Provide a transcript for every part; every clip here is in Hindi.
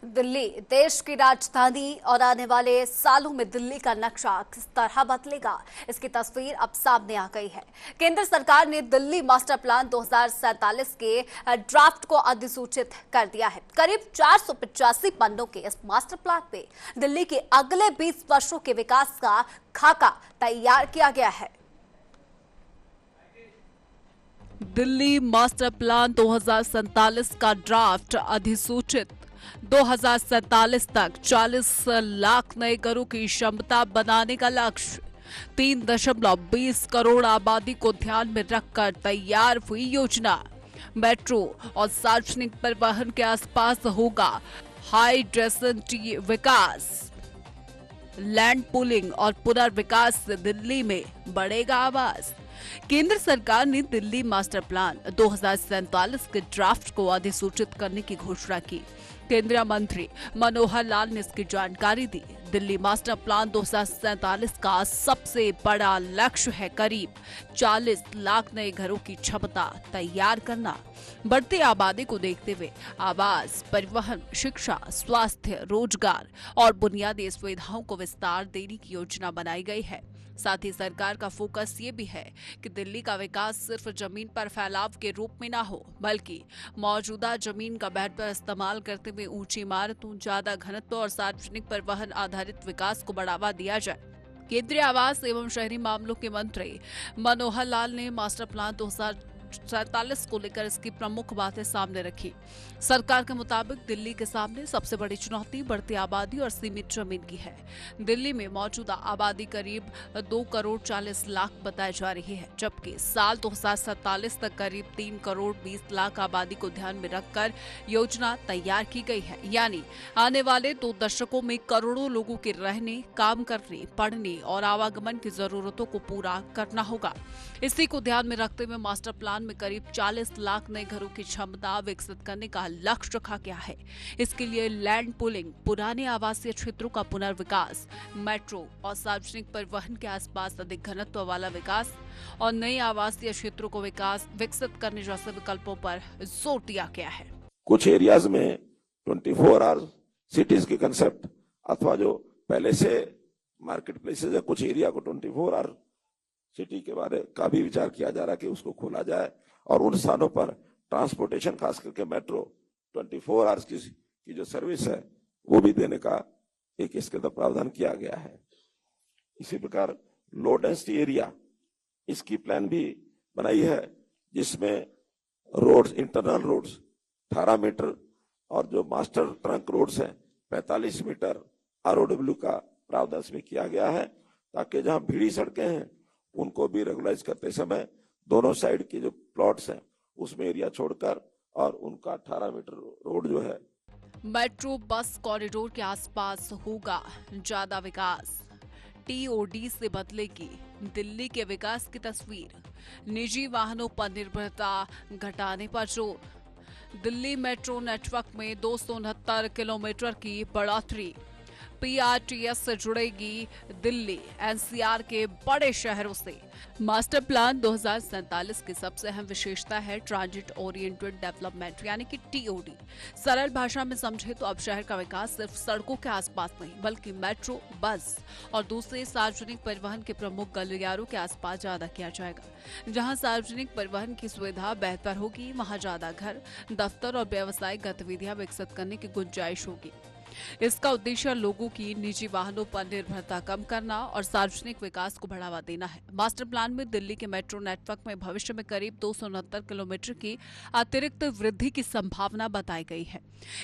दिल्ली देश की राजधानी और आने वाले सालों में दिल्ली का नक्शा किस तरह बदलेगा, इसकी तस्वीर अब सामने आ गई है। केंद्र सरकार ने दिल्ली मास्टर प्लान 2047 के ड्राफ्ट को अधिसूचित कर दिया है। करीब 485 पन्नों के इस मास्टर प्लान पे दिल्ली के अगले 20 वर्षों के विकास का खाका तैयार किया गया है। दिल्ली मास्टर प्लान 2047 का ड्राफ्ट अधिसूचित। 2047 तक 40 लाख नए घरों की क्षमता बनाने का लक्ष्य। 3.20 करोड़ आबादी को ध्यान में रखकर तैयार हुई योजना। मेट्रो और सार्वजनिक परिवहन के आसपास होगा हाई डेंसिटी विकास। लैंड पूलिंग और पुनर्विकास से दिल्ली में बढ़ेगा आवास। केंद्र सरकार ने दिल्ली मास्टर प्लान 2047 के ड्राफ्ट को अधिसूचित करने की घोषणा की। केंद्रीय मंत्री मनोहर लाल ने इसकी जानकारी दी। दिल्ली मास्टर प्लान 2047 का सबसे बड़ा लक्ष्य है करीब 40 लाख नए घरों की क्षमता तैयार करना। बढ़ती आबादी को देखते हुए आवास, परिवहन, शिक्षा, स्वास्थ्य, रोजगार और बुनियादी सुविधाओं को विस्तार देने की योजना बनाई गई है। साथ ही सरकार का फोकस ये भी है कि दिल्ली का विकास सिर्फ जमीन पर फैलाव के रूप में ना हो, बल्कि मौजूदा जमीन का बेहतर इस्तेमाल करते हुए ऊंची इमारतों, ज्यादा घनत्व और सार्वजनिक परिवहन आधारित विकास को बढ़ावा दिया जाए। केंद्रीय आवास एवं शहरी मामलों के मंत्री मनोहर लाल ने मास्टर प्लान 2047 को लेकर इसकी प्रमुख बातें सामने रखी। सरकार के मुताबिक दिल्ली के सामने सबसे बड़ी चुनौती बढ़ती आबादी और सीमित जमीन की है। दिल्ली में मौजूदा आबादी करीब 2 करोड़ 40 लाख बताई जा रही है, जबकि साल 2047 तक करीब 3 करोड़ 20 लाख आबादी को ध्यान में रखकर योजना तैयार की गई है। यानी आने वाले 2 दशकों में करोड़ों लोगों के रहने, काम करने, पढ़ने और आवागमन की जरूरतों को पूरा करना होगा। इसी को ध्यान में रखते हुए मास्टर प्लान में करीब 40 लाख नए घरों की क्षमता विकसित करने का लक्ष्य रखा गया है। इसके लिए लैंड पूलिंग, पुराने आवासीय क्षेत्रों का पुनर्विकास, मेट्रो और सार्वजनिक परिवहन के आसपास अधिक घनत्व वाला विकास और नए आवासीय क्षेत्रों को विकसित करने जैसे विकल्पों पर जोर दिया गया है। कुछ एरियाज में 24 आवर सिटीज के कंसेप्ट अथवा जो पहले से मार्केट प्लेसेज है, कुछ एरिया को 24 आवर सिटी के बारे का भी विचार किया जा रहा है कि उसको खोला जाए और उन स्थानों पर ट्रांसपोर्टेशन, खास करके मेट्रो 24 आवर्स की जो सर्विस है वो भी देने का एक इसके अंदर प्रावधान किया गया है। इसी प्रकार लो डेंसिटी एरिया, इसकी प्लान भी बनाई है, जिसमें रोड्स, इंटरनल रोड्स 18 मीटर और जो मास्टर ट्रंक रोड्स हैं 45 मीटर ROW का प्रावधान इसमें किया गया है, ताकि जहां भीड़ी सड़कें हैं उनको भी रेगुलाइज करते समय दोनों साइड की जो प्लॉट्स हैं उसमें एरिया छोड़कर और उनका 18 मीटर रोड जो है। मेट्रो बस कॉरिडोर के आसपास होगा ज्यादा विकास। TOD से बदलेगी दिल्ली के विकास की तस्वीर। निजी वाहनों पर निर्भरता घटाने पर जोर। दिल्ली मेट्रो नेटवर्क में 269 किलोमीटर की बढ़ोतरी। PRTS से जुड़ेगी दिल्ली NCR के बड़े शहरों से। मास्टर प्लान 2047 की सबसे अहम विशेषता है ट्रांजिट ओरिएंटेड डेवलपमेंट, यानी कि TOD। सरल भाषा में समझे तो अब शहर का विकास सिर्फ सड़कों के आसपास नहीं, बल्कि मेट्रो, बस और दूसरे सार्वजनिक परिवहन के प्रमुख गलियारों के आसपास ज्यादा किया जाएगा। जहां सार्वजनिक परिवहन की सुविधा बेहतर होगी, वहां ज्यादा घर, दफ्तर और व्यावसायिक गतिविधियां विकसित करने की गुंजाइश होगी। इसका उद्देश्य लोगों की निजी वाहनों पर निर्भरता कम करना और सार्वजनिक विकास को बढ़ावा देना है। मास्टर प्लान में दिल्ली के मेट्रो नेटवर्क में भविष्य में करीब 269 किलोमीटर की अतिरिक्त वृद्धि की संभावना बताई गई है।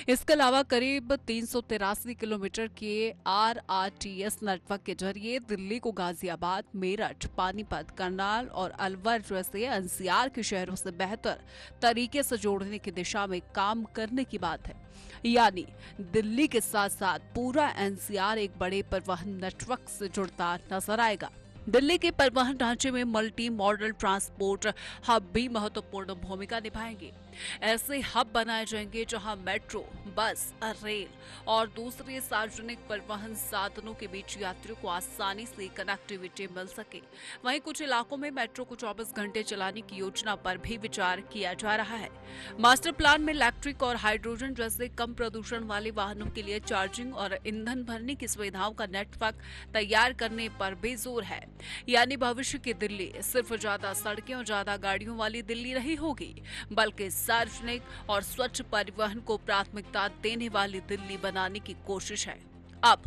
इसके अलावा करीब 383 किलोमीटर के RRTS नेटवर्क के जरिए दिल्ली को गाजियाबाद, मेरठ, पानीपत, करनाल और अलवर जैसे NCR के शहरों से बेहतर तरीके से जोड़ने की दिशा में काम करने की बात है। यानी दिल्ली के साथ साथ पूरा NCR एक बड़े परिवहन नेटवर्क से जुड़ता नजर आएगा। दिल्ली के परिवहन ढांचे में मल्टी मॉडल ट्रांसपोर्ट हब भी महत्वपूर्ण भूमिका निभाएंगे। ऐसे हब बनाए जाएंगे जहां मेट्रो, बस, रेल और दूसरे सार्वजनिक परिवहन साधनों के बीच यात्रियों को आसानी से कनेक्टिविटी मिल सके। वहीं कुछ इलाकों में मेट्रो को 24 घंटे चलाने की योजना पर भी विचार किया जा रहा है। मास्टर प्लान में इलेक्ट्रिक और हाइड्रोजन जैसे कम प्रदूषण वाले वाहनों के लिए चार्जिंग और ईंधन भरने की सुविधाओं का नेटवर्क तैयार करने पर भी जोर है। यानी भविष्य की दिल्ली सिर्फ ज्यादा सड़कें और ज्यादा गाड़ियों वाली दिल्ली नहीं होगी, बल्कि सार्वजनिक और स्वच्छ परिवहन को प्राथमिकता देने वाली दिल्ली बनाने की कोशिश है। अब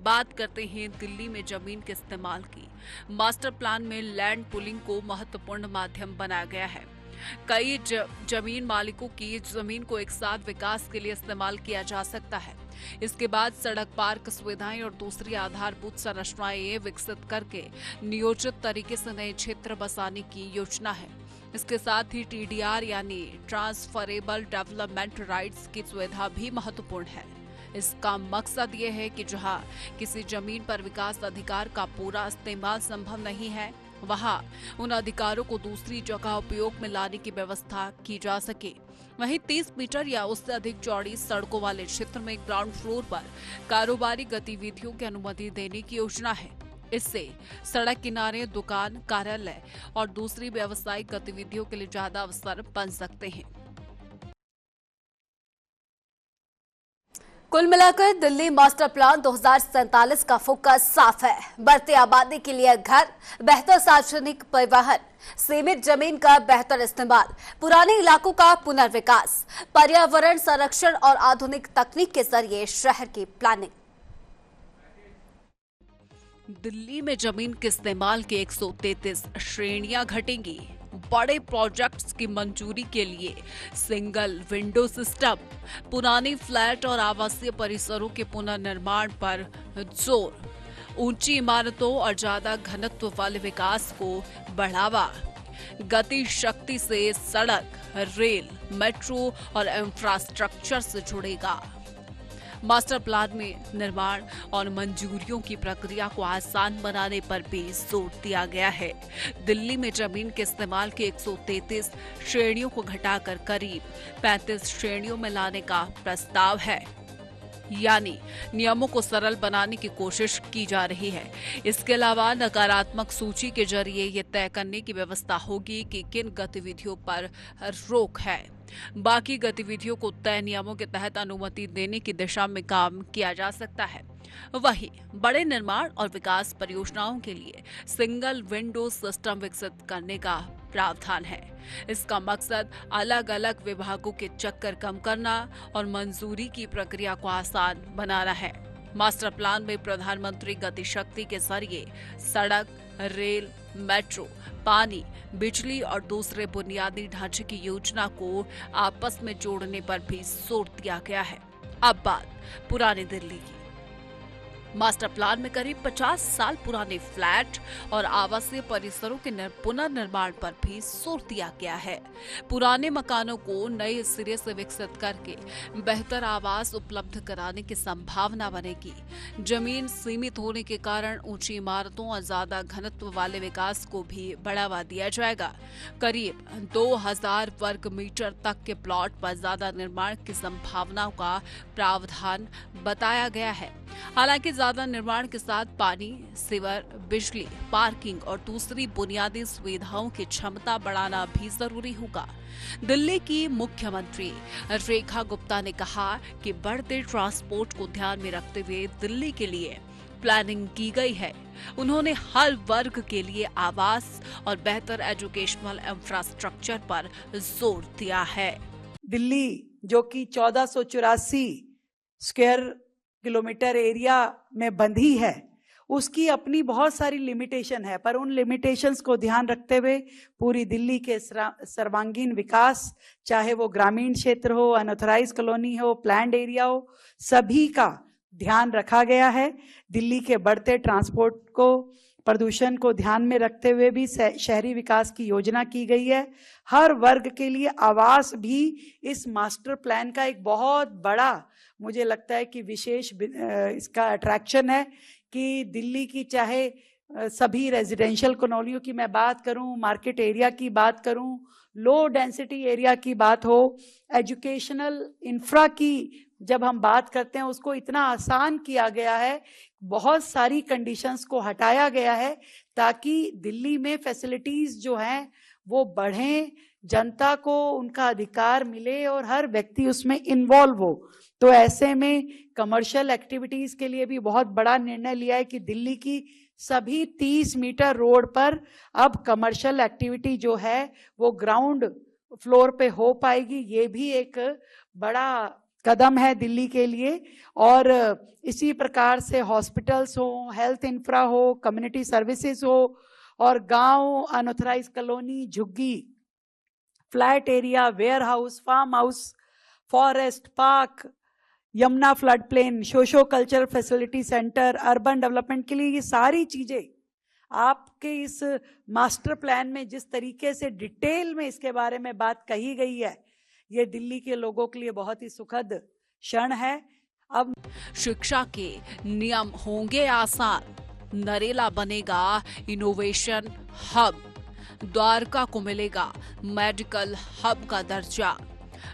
बात करते हैं दिल्ली में जमीन के इस्तेमाल की। मास्टर प्लान में लैंड पुलिंग को महत्वपूर्ण माध्यम बनाया गया है। कई जमीन मालिकों की जमीन को एक साथ विकास के लिए इस्तेमाल किया जा सकता है। इसके बाद सड़क, पार्क सुविधाएं और दूसरी आधारभूत संरचनाएं विकसित करके नियोजित तरीके से नए क्षेत्र बसाने की योजना है। इसके साथ ही TDR यानी ट्रांसफरेबल डेवलपमेंट राइट्स की सुविधा भी महत्वपूर्ण है। इसका मकसद ये है कि जहां किसी जमीन पर विकास अधिकार का पूरा इस्तेमाल संभव नहीं है, वहां उन अधिकारों को दूसरी जगह उपयोग में लाने की व्यवस्था की जा सके। वहीं 30 मीटर या उससे अधिक चौड़ी सड़कों वाले क्षेत्र में ग्राउंड फ्लोर पर कारोबारी गतिविधियों की अनुमति देने की योजना है। इससे सड़क किनारे दुकान, कार्यालय और दूसरी व्यावसायिक गतिविधियों के लिए ज्यादा अवसर बन सकते हैं। कुल मिलाकर दिल्ली मास्टर प्लान 2047 का फोकस साफ है। बढ़ती आबादी के लिए घर, बेहतर सार्वजनिक परिवहन, सीमित जमीन का बेहतर इस्तेमाल, पुराने इलाकों का पुनर्विकास, पर्यावरण संरक्षण और आधुनिक तकनीक के जरिए शहर की प्लानिंग। दिल्ली में जमीन के इस्तेमाल की 133 श्रेणियां घटेंगी। बड़े प्रोजेक्ट्स की मंजूरी के लिए सिंगल विंडो सिस्टम, पुराने फ्लैट और आवासीय परिसरों के पुनर्निर्माण पर जोर, ऊंची इमारतों और ज्यादा घनत्व वाले विकास को बढ़ावा, गति शक्ति से सड़क, रेल, मेट्रो और इंफ्रास्ट्रक्चर से जुड़ेगा। मास्टर प्लान में निर्माण और मंजूरियों की प्रक्रिया को आसान बनाने पर भी जोर दिया गया है। दिल्ली में जमीन के इस्तेमाल की 133 श्रेणियों को घटाकर करीब 35 श्रेणियों में लाने का प्रस्ताव है। यानी नियमों को सरल बनाने की कोशिश की जा रही है। इसके अलावा नकारात्मक सूची के जरिए ये तय करने की व्यवस्था होगी कि किन गतिविधियों पर रोक है। बाकी गतिविधियों को तय नियमों के तहत अनुमति देने की दिशा में काम किया जा सकता है। वहीं बड़े निर्माण और विकास परियोजनाओं के लिए सिंगल विंडो सिस्टम विकसित करने का प्रावधान है। इसका मकसद अलग अलग विभागों के चक्कर कम करना और मंजूरी की प्रक्रिया को आसान बनाना है। मास्टर प्लान में प्रधानमंत्री गति शक्ति के जरिए सड़क, रेल, मेट्रो, पानी, बिजली और दूसरे बुनियादी ढांचे की योजना को आपस में जोड़ने पर भी जोर दिया गया है। अब बात पुरानी दिल्ली की। मास्टर प्लान में करीब 50 साल पुराने फ्लैट और आवासीय परिसरों के पुनर्निर्माण पर भी जोर दिया गया है। पुराने मकानों को नए सिरे से विकसित करके बेहतर आवास उपलब्ध कराने की संभावना बनेगी। जमीन सीमित होने के कारण ऊंची इमारतों और ज्यादा घनत्व वाले विकास को भी बढ़ावा दिया जाएगा। करीब 2000 वर्ग मीटर तक के प्लॉट पर ज्यादा निर्माण की संभावनाओं का प्रावधान बताया गया है। हालांकि ज्यादा निर्माण के साथ पानी, सीवर, बिजली, पार्किंग और दूसरी बुनियादी सुविधाओं की क्षमता बढ़ाना भी जरूरी होगा। दिल्ली की मुख्यमंत्री रेखा गुप्ता ने कहा कि बढ़ते ट्रांसपोर्ट को ध्यान में रखते हुए दिल्ली के लिए प्लानिंग की गई है। उन्होंने हर वर्ग के लिए आवास और बेहतर एजुकेशनल इंफ्रास्ट्रक्चर पर जोर दिया है। दिल्ली जो कि 1484 स्क्वायर किलोमीटर एरिया में बंधी है, उसकी अपनी बहुत सारी लिमिटेशन है, पर उन लिमिटेशंस को ध्यान रखते हुए पूरी दिल्ली के सर्वांगीण विकास, चाहे वो ग्रामीण क्षेत्र हो, अनऑथराइज कॉलोनी हो, प्लैंड एरिया हो, सभी का ध्यान रखा गया है। दिल्ली के बढ़ते ट्रांसपोर्ट को, प्रदूषण को ध्यान में रखते हुए भी शहरी विकास की योजना की गई है। हर वर्ग के लिए आवास भी इस मास्टर प्लान का एक बहुत बड़ा, मुझे लगता है कि विशेष इसका अट्रैक्शन है कि दिल्ली की चाहे सभी रेजिडेंशियल कॉलोनियों की मैं बात करूं, मार्केट एरिया की बात करूं, लो डेंसिटी एरिया की बात हो, एजुकेशनल इंफ्रा की जब हम बात करते हैं उसको इतना आसान किया गया है, बहुत सारी कंडीशंस को हटाया गया है ताकि दिल्ली में फैसिलिटीज जो हैं वो बढ़ें, जनता को उनका अधिकार मिले और हर व्यक्ति उसमें इन्वॉल्व हो। तो ऐसे में कमर्शियल एक्टिविटीज के लिए भी बहुत बड़ा निर्णय लिया है कि दिल्ली की सभी 30 मीटर रोड पर अब कमर्शियल एक्टिविटी जो है वो ग्राउंड फ्लोर पे हो पाएगी। ये भी एक बड़ा कदम है दिल्ली के लिए। और इसी प्रकार से हॉस्पिटल्स हो, हेल्थ इंफ्रा हो, कम्युनिटी सर्विसेज हो, और गांव, अनऑथराइज्ड कॉलोनी, झुग्गी, flat area, warehouse, farm house, forest, park, Yamuna flood plain, socio cultural facility centre, urban development के लिए ये सारी चीजें आपके इस मास्टर प्लान में जिस तरीके से डिटेल में इसके बारे में बात कही गई है, ये दिल्ली के लोगों के लिए बहुत ही सुखद क्षण है। अब शिक्षा के नियम होंगे आसान, नरेला बनेगा इनोवेशन हब, द्वारका को मिलेगा मेडिकल हब का दर्जा,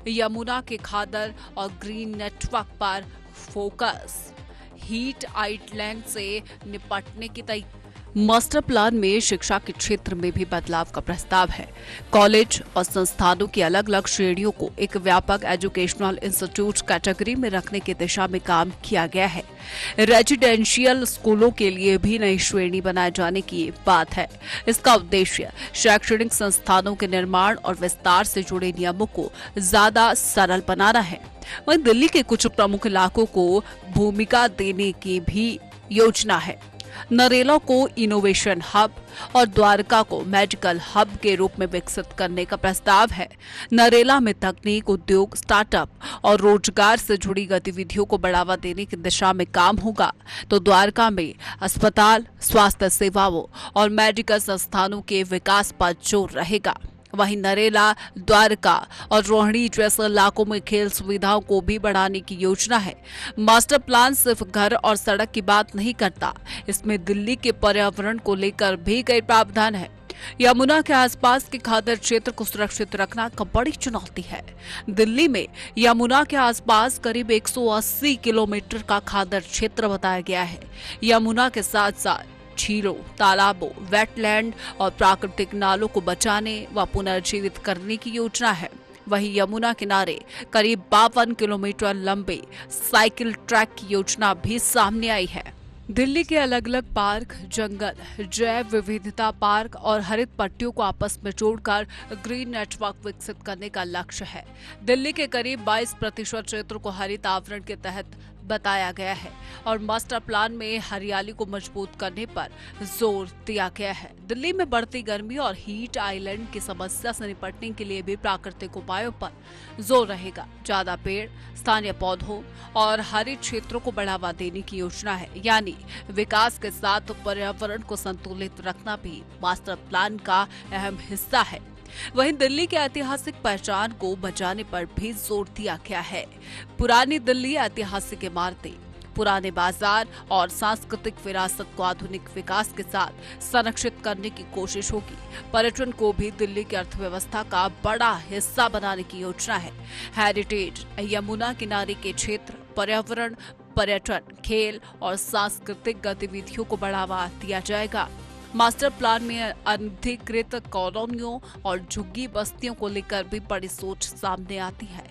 यमुना के खादर और ग्रीन नेटवर्क पर फोकस, हीट आइलैंड से निपटने की तैयारी। मास्टर प्लान में शिक्षा के क्षेत्र में भी बदलाव का प्रस्ताव है। कॉलेज और संस्थानों की अलग अलग श्रेणियों को एक व्यापक एजुकेशनल इंस्टीट्यूट कैटेगरी में रखने की दिशा में काम किया गया है। रेजिडेंशियल स्कूलों के लिए भी नई श्रेणी बनाए जाने की बात है। इसका उद्देश्य शैक्षणिक संस्थानों के निर्माण और विस्तार से जुड़े नियमों को ज्यादा सरल बनाना है। वहीं दिल्ली के कुछ प्रमुख इलाकों को भूमिका देने की भी योजना है। नरेला को इनोवेशन हब और द्वारका को मेडिकल हब के रूप में विकसित करने का प्रस्ताव है। नरेला में तकनीक, उद्योग, स्टार्टअप और रोजगार से जुड़ी गतिविधियों को बढ़ावा देने की दिशा में काम होगा, तो द्वारका में अस्पताल, स्वास्थ्य सेवाओं और मेडिकल संस्थानों के विकास पर जोर रहेगा। वहीं नरेला, द्वारका और रोहिणी जैसे इलाकों में खेल सुविधाओं को भी बढ़ाने की योजना है। मास्टर प्लान सिर्फ घर और सड़क की बात नहीं करता, इसमें दिल्ली के पर्यावरण को लेकर भी कई प्रावधान है। यमुना के आसपास के खादर क्षेत्र को सुरक्षित रखना एक बड़ी चुनौती है। दिल्ली में यमुना के आसपास करीब 180 किलोमीटर का खादर क्षेत्र बताया गया है। यमुना के साथ साथ झीलों, तालाबों, वेटलैंड और प्राकृतिक नालों को बचाने व पुनर्जीवित करने की योजना है। वहीं यमुना किनारे करीब 52 किलोमीटर लंबे साइकिल ट्रैक की योजना भी सामने आई है। दिल्ली के अलग अलग पार्क, जंगल, जैव विविधता पार्क और हरित पट्टियों को आपस में जोड़कर ग्रीन नेटवर्क विकसित करने का लक्ष्य है। दिल्ली के करीब 22% क्षेत्र को हरित आवरण के तहत बताया गया है और मास्टर प्लान में हरियाली को मजबूत करने पर जोर दिया गया है। दिल्ली में बढ़ती गर्मी और हीट आइलैंड की समस्या से निपटने के लिए भी प्राकृतिक उपायों पर जोर रहेगा। ज्यादा पेड़, स्थानीय पौधों और हरित क्षेत्रों को बढ़ावा देने की योजना है। यानी विकास के साथ पर्यावरण को संतुलित रखना भी मास्टर प्लान का अहम हिस्सा है। वहीं दिल्ली की ऐतिहासिक पहचान को बचाने पर भी जोर दिया गया है। पुरानी दिल्ली ऐतिहासिक इमारतें, पुराने बाजार और सांस्कृतिक विरासत को आधुनिक विकास के साथ संरक्षित करने की कोशिश होगी। पर्यटन को भी दिल्ली की अर्थव्यवस्था का बड़ा हिस्सा बनाने की योजना है। हेरिटेज, यमुना किनारे के क्षेत्र, पर्यावरण, पर्यटन, खेल और सांस्कृतिक गतिविधियों को बढ़ावा दिया जाएगा। मास्टर प्लान में अनधिकृत कॉलोनियों और झुग्गी बस्तियों को लेकर भी बड़ी सोच सामने आती है।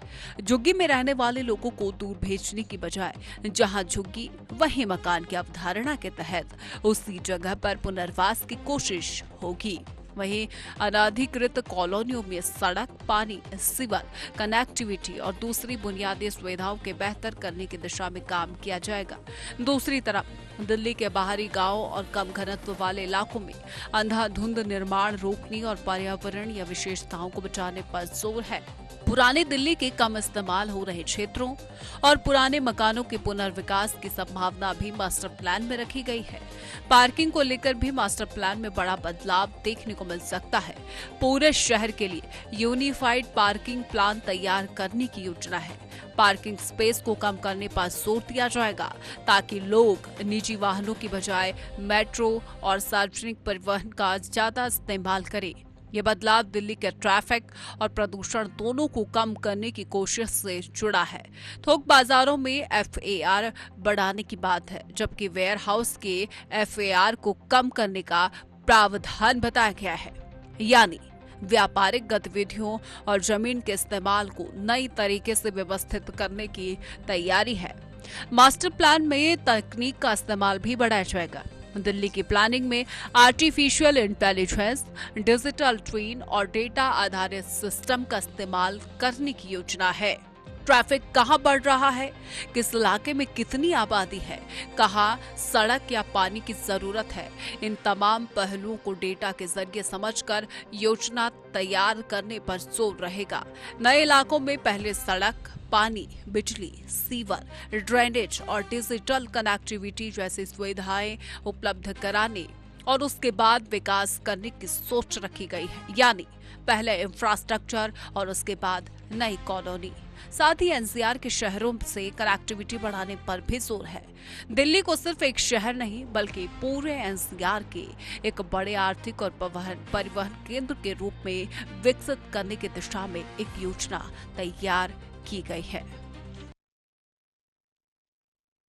झुग्गी में रहने वाले लोगों को दूर भेजने की बजाय जहां झुग्गी वहीं मकान की अवधारणा के तहत उसी जगह पर पुनर्वास की कोशिश होगी। वहीं अनाधिकृत कॉलोनियों में सड़क, पानी, सीवर, कनेक्टिविटी और दूसरी बुनियादी सुविधाओं के बेहतर करने की दिशा में काम किया जाएगा। दूसरी तरफ दिल्ली के बाहरी गांवों और कम घनत्व वाले इलाकों में अंधाधुंध निर्माण रोकने और पर्यावरणीय विशेषताओं को बचाने पर जोर है। पुरानी दिल्ली के कम इस्तेमाल हो रहे क्षेत्रों और पुराने मकानों के पुनर्विकास की संभावना भी मास्टर प्लान में रखी गई है। पार्किंग को लेकर भी मास्टर प्लान में बड़ा बदलाव देखने को मिल सकता है। पूरे शहर के लिए यूनिफाइड पार्किंग प्लान तैयार करने की योजना है। पार्किंग स्पेस को कम करने पर जोर दिया जाएगा ताकि लोग निजी वाहनों की बजाय मेट्रो और सार्वजनिक परिवहन का ज्यादा इस्तेमाल करें। ये बदलाव दिल्ली के ट्रैफिक और प्रदूषण दोनों को कम करने की कोशिश से जुड़ा है। थोक बाजारों में FAR बढ़ाने की बात है, जबकि वेयर हाउस के FAR को कम करने का प्रावधान बताया गया है। यानी व्यापारिक गतिविधियों और जमीन के इस्तेमाल को नई तरीके से व्यवस्थित करने की तैयारी है। मास्टर प्लान में तकनीक का इस्तेमाल भी बढ़ाया जाएगा। दिल्ली की प्लानिंग में आर्टिफिशियल इंटेलिजेंस, डिजिटल ट्विन और डेटा आधारित सिस्टम का इस्तेमाल करने की योजना है। ट्रैफिक कहां बढ़ रहा है, किस इलाके में कितनी आबादी है, कहां सड़क या पानी की जरूरत है, इन तमाम पहलुओं को डेटा के जरिए समझकर योजना तैयार करने पर जोर रहेगा। नए इलाकों में पहले सड़क, पानी, बिजली, सीवर, ड्रेनेज और डिजिटल कनेक्टिविटी जैसी सुविधाएं उपलब्ध कराने और उसके बाद विकास करने की सोच रखी गई है। यानी पहले इंफ्रास्ट्रक्चर और उसके बाद नई कॉलोनी। साथ ही NCR के शहरों से कनेक्टिविटी बढ़ाने पर भी जोर है। दिल्ली को सिर्फ एक शहर नहीं बल्कि पूरे NCR के एक बड़े आर्थिक और परिवहन केंद्र के रूप में विकसित करने की दिशा में एक योजना तैयार की गई है।